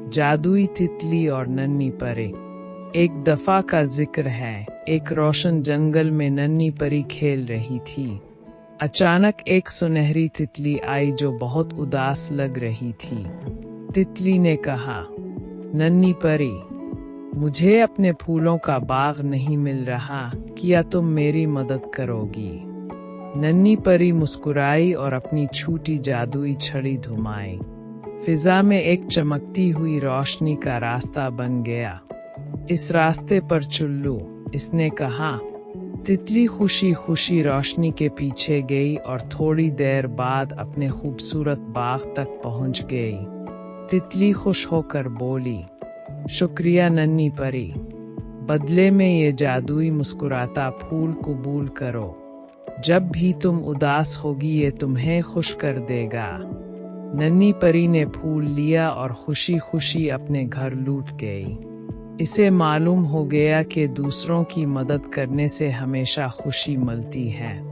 जादुई तितली और नन्ही परी। एक दफा का जिक्र है, एक रोशन जंगल में नन्ही परी खेल रही थी। अचानक एक सुनहरी तितली आई जो बहुत उदास लग रही थी। तितली ने कहा, नन्ही परी, मुझे अपने फूलों का बाग नहीं मिल रहा, क्या तुम मेरी मदद करोगी? नन्ही परी मुस्कुराई और अपनी छोटी जादुई छड़ी घुमाई। फिजा में एक चमकती हुई रोशनी का रास्ता बन गया। इस रास्ते पर चुल्लू, इसने कहा। तितली खुशी खुशी रोशनी के पीछे गई और थोड़ी देर बाद अपने खूबसूरत बाग तक पहुंच गई। तितली खुश होकर बोली, शुक्रिया नन्ही परी, बदले में ये जादुई मुस्कुराता फूल कबूल करो। जब भी तुम उदास होगी ये तुम्हें खुश कर देगा। नन्ही परी ने फूल लिया और खुशी खुशी अपने घर लौट गई। इसे मालूम हो गया कि दूसरों की मदद करने से हमेशा खुशी मिलती है।